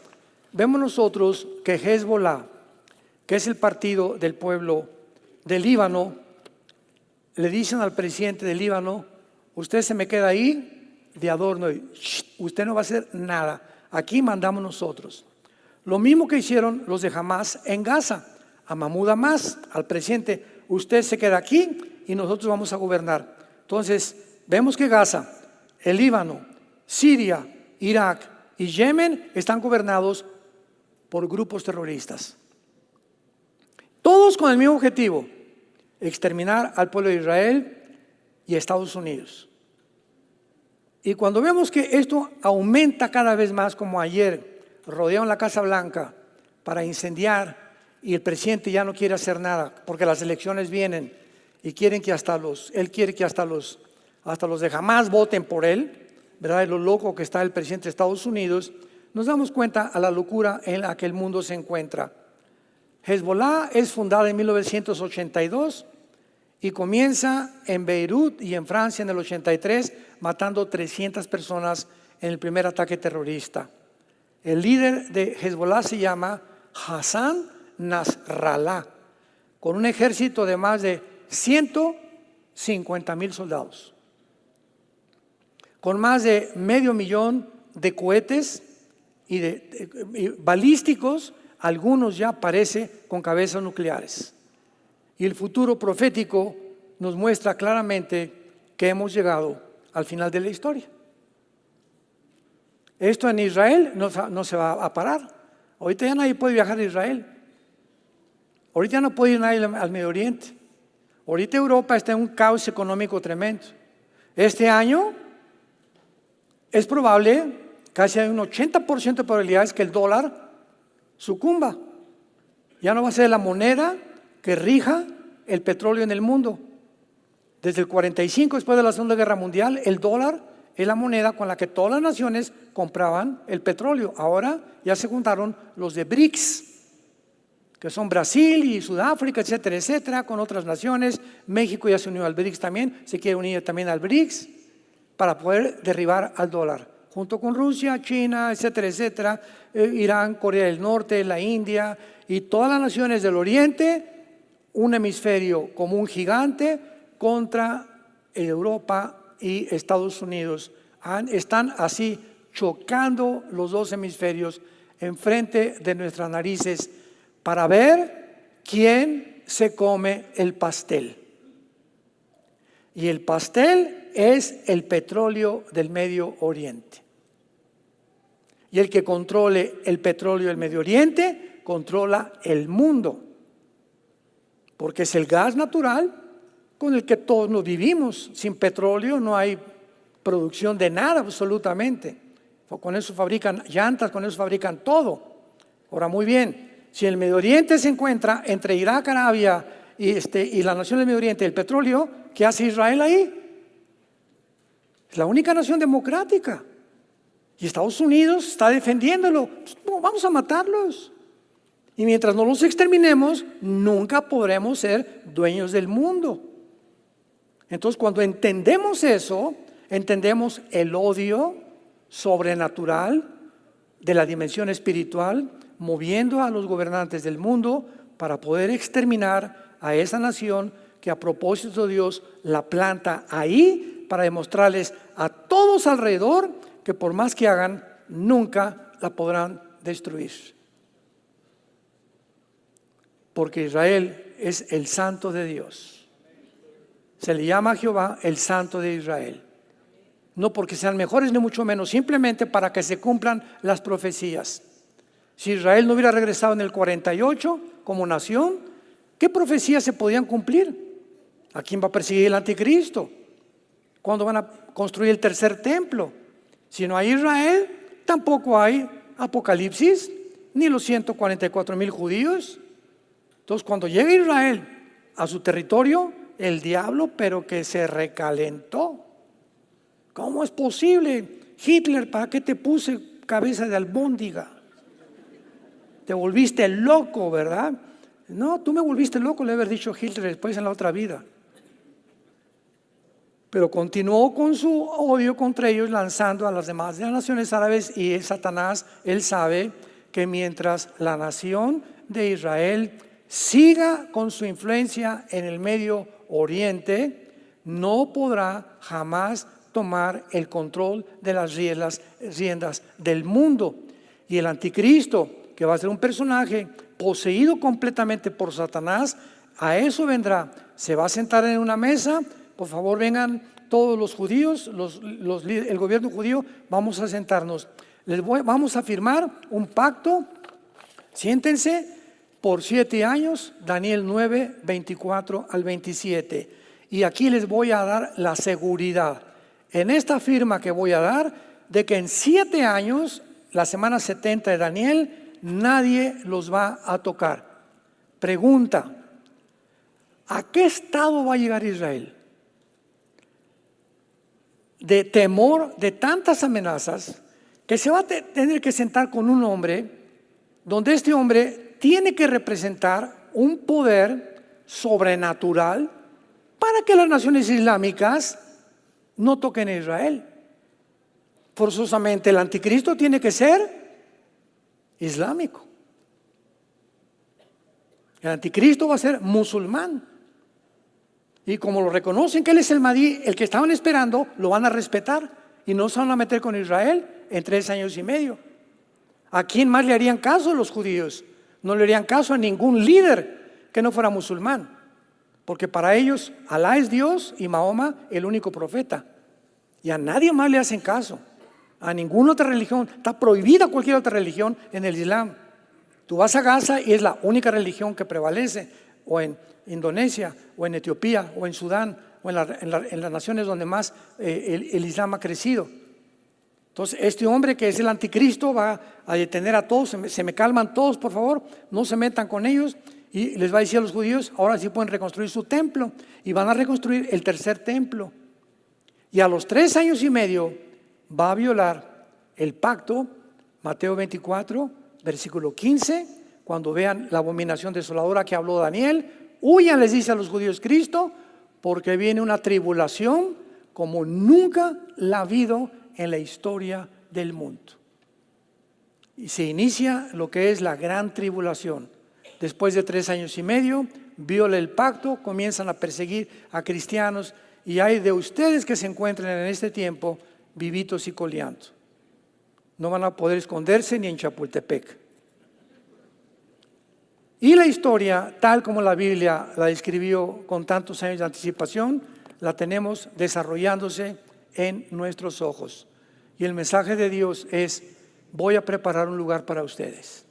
vemos nosotros que Hezbollah, que es el partido del pueblo del Líbano, le dicen al presidente del Líbano: usted se me queda ahí de adorno y usted no va a hacer nada, aquí mandamos nosotros. Lo mismo que hicieron los de Hamas en Gaza, a Mahmoud Abbas, al presidente: usted se queda aquí y nosotros vamos a gobernar. Entonces vemos que Gaza, el Líbano, Siria, Irak y Yemen están gobernados por grupos terroristas, todos con el mismo objetivo: exterminar al pueblo de Israel y a Estados Unidos. Y cuando vemos que esto aumenta cada vez más, como ayer rodearon la Casa Blanca para incendiar y el presidente ya no quiere hacer nada porque las elecciones vienen y quieren que él quiere que hasta los de Hamás voten por él, ¿verdad? De lo loco que está el presidente de Estados Unidos, nos damos cuenta a la locura en la que el mundo se encuentra. Hezbollah es fundada en 1982 y comienza en Beirut y en Francia en el 83, matando 300 personas en el primer ataque terrorista. El líder de Hezbollah se llama Hassan Nasrallah, con un ejército de más de 150,000 soldados, con más de 500,000 de cohetes y balísticos, algunos ya parece con cabezas nucleares. Y el futuro profético nos muestra claramente que hemos llegado al final de la historia. Esto en Israel no se va a parar. Ahorita ya nadie puede viajar a Israel. Ahorita ya no puede ir nadie al Medio Oriente. Ahorita Europa está en un caos económico tremendo. Este año es probable, casi hay un 80% de probabilidades que el dólar sucumba. Ya no va a ser la moneda que rija el petróleo en el mundo. Desde el 45, después de la Segunda Guerra Mundial, el dólar es la moneda con la que todas las naciones compraban el petróleo. Ahora ya se juntaron los de BRICS, que son Brasil y Sudáfrica, etcétera, etcétera, con otras naciones. México ya se unió al BRICS también, se quiere unir también al BRICS para poder derribar al dólar, junto con Rusia, China, etcétera, etcétera, Irán, Corea del Norte, la India y todas las naciones del Oriente, un hemisferio como un gigante contra Europa y Estados Unidos. Están así chocando los dos hemisferios enfrente de nuestras narices para ver quién se come el pastel. Y el pastel es el petróleo del Medio Oriente. Y el que controle el petróleo del Medio Oriente controla el mundo, porque es el gas natural con el que todos nos vivimos. Sin petróleo no hay producción de nada absolutamente. Con eso fabrican llantas, con eso fabrican todo. Ahora, muy bien, si el Medio Oriente se encuentra entre Irak, Arabia y la nación del Medio Oriente, el petróleo, ¿qué hace Israel ahí? Es la única nación democrática. Y Estados Unidos está defendiéndolo. Pues, no, vamos a matarlos. Y mientras no los exterminemos, nunca podremos ser dueños del mundo. Entonces, cuando entendemos eso, entendemos el odio sobrenatural de la dimensión espiritual, moviendo a los gobernantes del mundo para poder exterminar a esa nación que a propósito Dios la planta ahí para demostrarles a todos alrededor que por más que hagan, nunca la podrán destruir. Porque Israel es el santo de Dios. Se le llama a Jehová el santo de Israel. No porque sean mejores ni mucho menos, simplemente para que se cumplan las profecías. Si Israel no hubiera regresado en el 48 como nación, ¿qué profecías se podían cumplir? ¿A quién va a perseguir el anticristo? ¿Cuándo van a construir el tercer templo? Si no hay Israel, tampoco hay Apocalipsis, ni los 144,000 judíos. Entonces, cuando llega Israel a su territorio, el diablo, pero que se recalentó. ¿Cómo es posible? Hitler, ¿para qué te puse cabeza de albóndiga? Te volviste loco, ¿verdad? No, tú me volviste loco, le haber dicho Hitler después en la otra vida. Pero continuó con su odio contra ellos, lanzando a las demás de las naciones árabes, y Satanás, él sabe que mientras la nación de Israel siga con su influencia en el Medio Oriente, no podrá jamás tomar el control de las riendas del mundo. Y el anticristo, que va a ser un personaje poseído completamente por Satanás, a eso vendrá. Se va a sentar en una mesa. Por favor, vengan todos los judíos, el gobierno judío, vamos a sentarnos. Vamos a firmar un pacto. Siéntense por 7 años, Daniel 9, 24 al 27. Y aquí les voy a dar la seguridad, en esta firma que voy a dar, de que en 7 años la semana 70 de Daniel, nadie los va a tocar. Pregunta: ¿a qué estado va a llegar Israel? De temor, de tantas amenazas, que se va a tener que sentar con un hombre, donde este hombre tiene que representar un poder sobrenatural para que las naciones islámicas no toquen a Israel. Forzosamente el anticristo tiene que ser islámico. El anticristo va a ser musulmán. Y como lo reconocen que él es el Mahdi, el que estaban esperando, lo van a respetar y no se van a meter con Israel en 3 años y medio. ¿A quién más le harían caso los judíos? No le harían caso a ningún líder que no fuera musulmán, porque para ellos Alá es Dios y Mahoma el único profeta, y a nadie más le hacen caso, a ninguna otra religión. Está prohibida cualquier otra religión en el Islam. Tú vas a Gaza y es la única religión que prevalece, o en Indonesia, o en Etiopía, o en Sudán, o en las naciones donde más el Islam ha crecido. Entonces este hombre que es el anticristo va a detener a todos. Se me calman todos, por favor, no se metan con ellos. Y les va a decir a los judíos: ahora sí pueden reconstruir su templo, y van a reconstruir el 3er templo. Y a los 3 años y medio va a violar el pacto. Mateo 24, versículo 15, cuando vean la abominación desoladora que habló Daniel: huyan, les dice a los judíos Cristo, porque viene una tribulación como nunca la ha habido en la historia del mundo. Y se inicia lo que es la gran tribulación. Después de 3 años y medio, viola el pacto, comienzan a perseguir a cristianos, y hay de ustedes que se encuentren en este tiempo vivitos y coleando. No van a poder esconderse ni en Chapultepec. Y la historia, tal como la Biblia la describió con tantos años de anticipación, la tenemos desarrollándose en nuestros ojos. Y el mensaje de Dios es: voy a preparar un lugar para ustedes.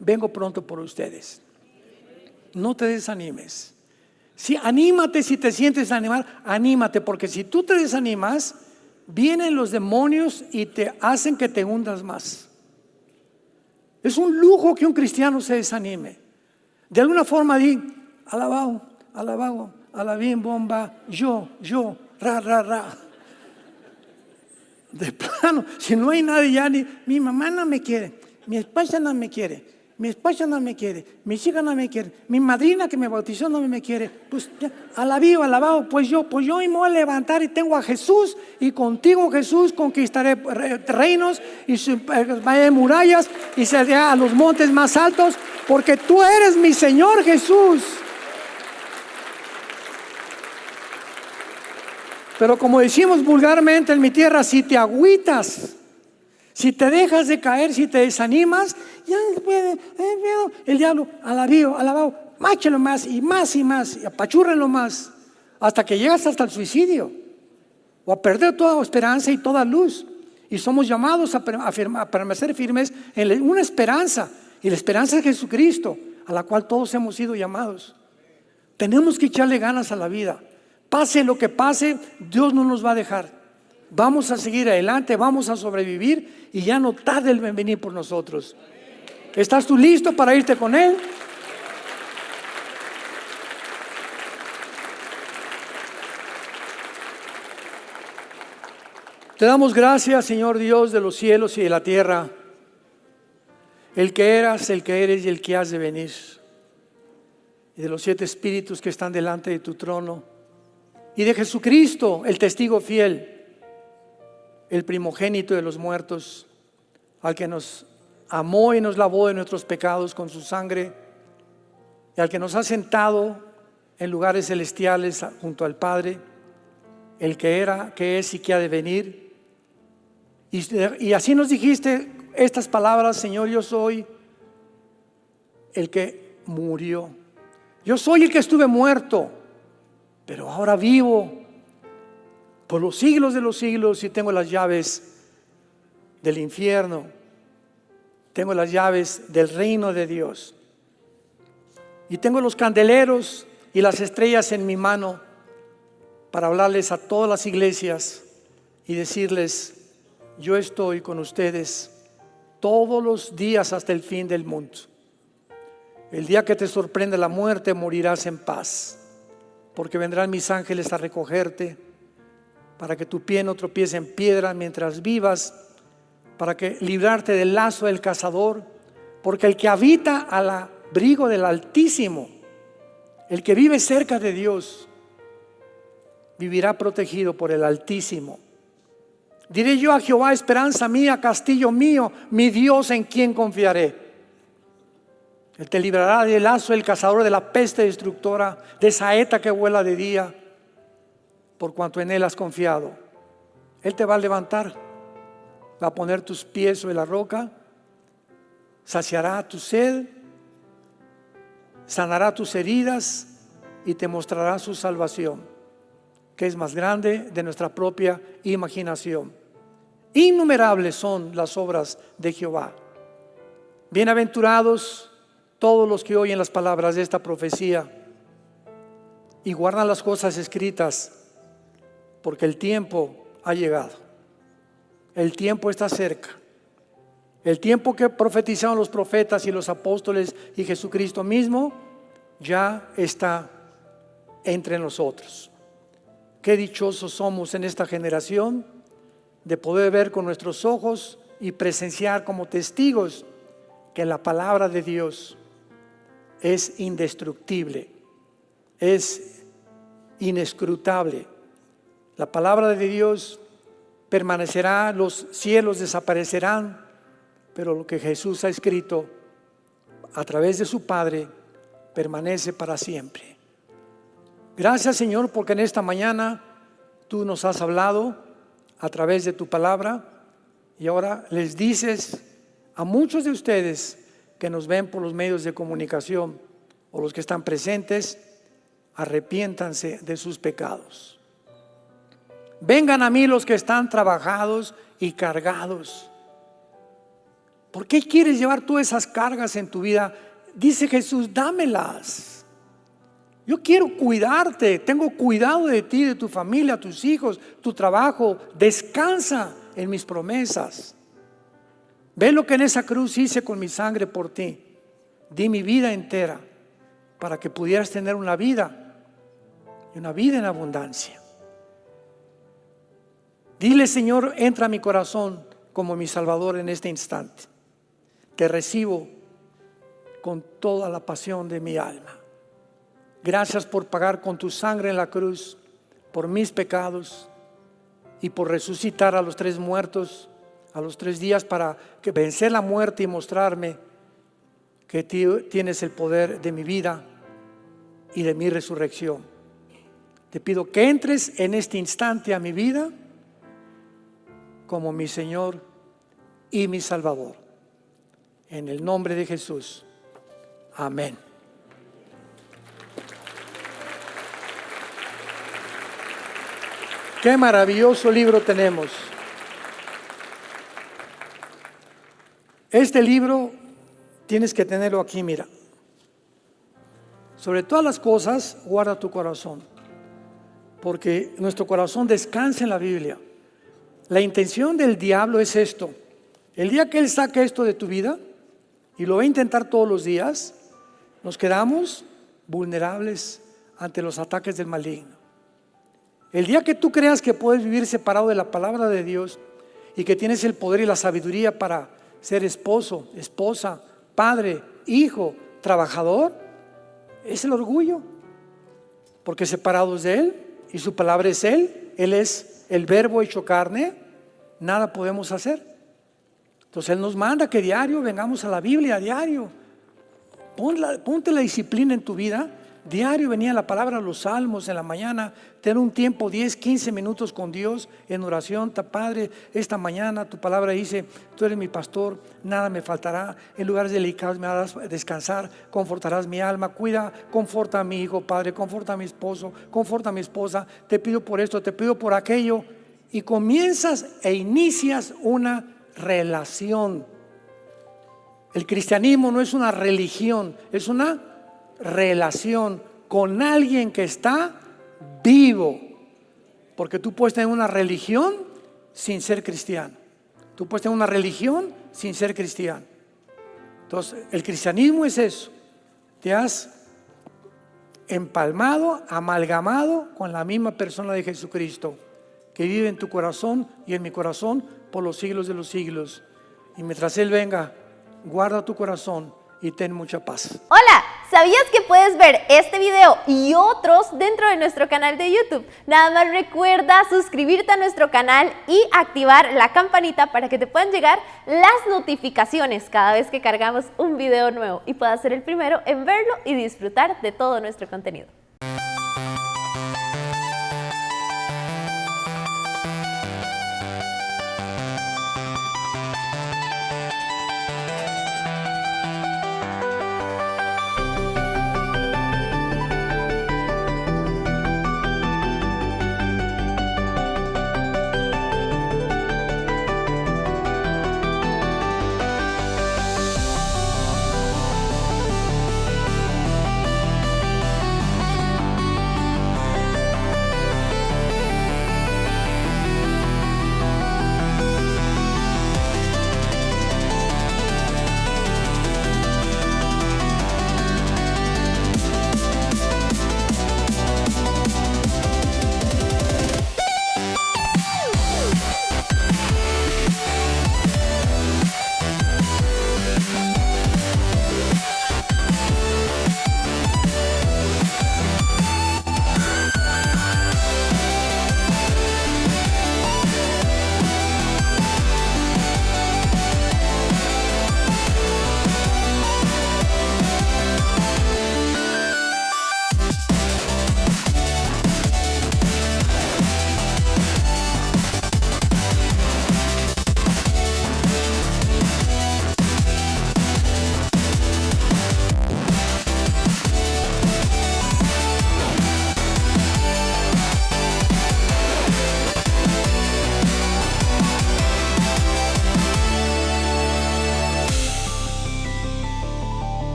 Vengo pronto por ustedes. No te desanimes. Sí, anímate. Si te sientes animar, anímate, porque si tú te desanimas, vienen los demonios y te hacen que te hundas más. Es un lujo que un cristiano se desanime. De alguna forma di: alabao, alabao, alabim, bomba, yo, ra. De plano, si no hay nadie ya, ni mi mamá no me quiere, mi esposa no me quiere, mi esposa no me quiere, mis hijas no me quieren, mi madrina que me bautizó no me quiere, pues ya, alabao, pues yo me voy a levantar y tengo a Jesús, y contigo, Jesús, conquistaré reinos y murallas, y seré a los montes más altos, porque tú eres mi Señor Jesús. Pero como decimos vulgarmente en mi tierra, si te agüitas, si te dejas de caer, si te desanimas, ya puede, el diablo, alabao, máchelo más, y apachúrrenlo más, hasta que llegas hasta el suicidio, o a perder toda esperanza y toda luz. Y somos llamados a permanecer firmes en una esperanza, y la esperanza es Jesucristo, a la cual todos hemos sido llamados. Tenemos que echarle ganas a la vida. Pase lo que pase, Dios no nos va a dejar. Vamos a seguir adelante, vamos a sobrevivir, y ya no tarde el venir por nosotros. ¿Estás tú listo para irte con Él? Te damos gracias, Señor Dios de los cielos y de la tierra, el que eras, el que eres y el que has de venir, y de los 7 espíritus que están delante de tu trono, y de Jesucristo, el testigo fiel, el primogénito de los muertos, al que nos amó y nos lavó de nuestros pecados con su sangre, y al que nos ha sentado en lugares celestiales junto al Padre, el que era, que es y que ha de venir. Y así nos dijiste estas palabras: Señor, yo soy el que murió, yo soy el que estuve muerto, pero ahora vivo por los siglos de los siglos, y tengo las llaves del infierno, tengo las llaves del reino de Dios, y tengo los candeleros y las estrellas en mi mano para hablarles a todas las iglesias y decirles: yo estoy con ustedes todos los días hasta el fin del mundo. El día que te sorprende la muerte, morirás en paz, porque vendrán mis ángeles a recogerte, para que tu pie no tropiece en piedra mientras vivas, para que librarte del lazo del cazador, porque el que habita al abrigo del Altísimo, el que vive cerca de Dios, vivirá protegido por el Altísimo. Diré yo a Jehová, esperanza mía, castillo mío, mi Dios en quien confiaré. Él te librará del lazo del cazador, de la peste destructora, de saeta que vuela de día, por cuanto en Él has confiado. Él te va a levantar, va a poner tus pies sobre la roca, saciará tu sed, sanará tus heridas y te mostrará su salvación, que es más grande de nuestra propia imaginación. Innumerables son las obras de Jehová. Bienaventurados todos los que oyen las palabras de esta profecía y guardan las cosas escritas, porque el tiempo ha llegado. El tiempo está cerca. El tiempo que profetizaron los profetas y los apóstoles y Jesucristo mismo ya está entre nosotros. Qué dichosos somos en esta generación de poder ver con nuestros ojos y presenciar como testigos que la palabra de Dios es indestructible, es inescrutable. La palabra de Dios permanecerá, los cielos desaparecerán, pero lo que Jesús ha escrito a través de su Padre permanece para siempre. Gracias, Señor, porque en esta mañana tú nos has hablado a través de tu palabra y ahora les dices a muchos de ustedes que nos ven por los medios de comunicación o los que están presentes, arrepiéntanse de sus pecados. Vengan a mí los que están trabajados y cargados. ¿Por qué quieres llevar todas esas cargas en tu vida? Dice Jesús, dámelas. Yo quiero cuidarte, tengo cuidado de ti, de tu familia, tus hijos, tu trabajo. Descansa en mis promesas. Ve lo que en esa cruz hice con mi sangre por ti. Di mi vida entera para que pudieras tener una vida y una vida en abundancia. Dile, Señor, entra a mi corazón como mi Salvador en este instante. Te recibo con toda la pasión de mi alma. Gracias por pagar con tu sangre en la cruz por mis pecados y por resucitar a los 3 muertos a los 3 días para que vencer la muerte y mostrarme que tienes el poder de mi vida y de mi resurrección. Te pido que entres en este instante a mi vida como mi Señor y mi Salvador. En el nombre de Jesús. Amén. Qué maravilloso libro tenemos. Este libro tienes que tenerlo aquí, mira. Sobre todas las cosas, guarda tu corazón, porque nuestro corazón descansa en la Biblia. La intención del diablo es esto. El día que él saque esto de tu vida, y lo va a intentar todos los días, nos quedamos vulnerables ante los ataques del maligno. El día que tú creas que puedes vivir separado de la palabra de Dios y que tienes el poder y la sabiduría para ser esposo, esposa, padre, hijo, trabajador, es el orgullo, porque separados de Él y su palabra es Él es el verbo hecho carne, nada podemos hacer. Entonces Él nos manda que diario vengamos a la Biblia, diario. Ponte la disciplina en tu vida. Diario venía la palabra, los salmos en la mañana, tener un tiempo 10, 15 minutos con Dios en oración. Padre, esta mañana tu palabra dice, tú eres mi pastor, nada me faltará, en lugares delicados me harás descansar, confortarás mi alma, conforta a mi hijo, Padre, conforta a mi esposo, conforta a mi esposa, te pido por esto, te pido por aquello, y comienzas e inicias una relación. El cristianismo no es una religión, es una relación con alguien que está vivo, porque tú puedes tener una religión sin ser cristiano, tú puedes tener una religión sin ser cristiano. Entonces, el cristianismo es eso. Te has empalmado, amalgamado con la misma persona de Jesucristo, que vive en tu corazón y en mi corazón por los siglos de los siglos. Y mientras Él venga, guarda tu corazón y ten mucha paz. Hola, ¿sabías que puedes ver este video y otros dentro de nuestro canal de YouTube? Nada más recuerda suscribirte a nuestro canal y activar la campanita para que te puedan llegar las notificaciones cada vez que cargamos un video nuevo y puedas ser el primero en verlo y disfrutar de todo nuestro contenido.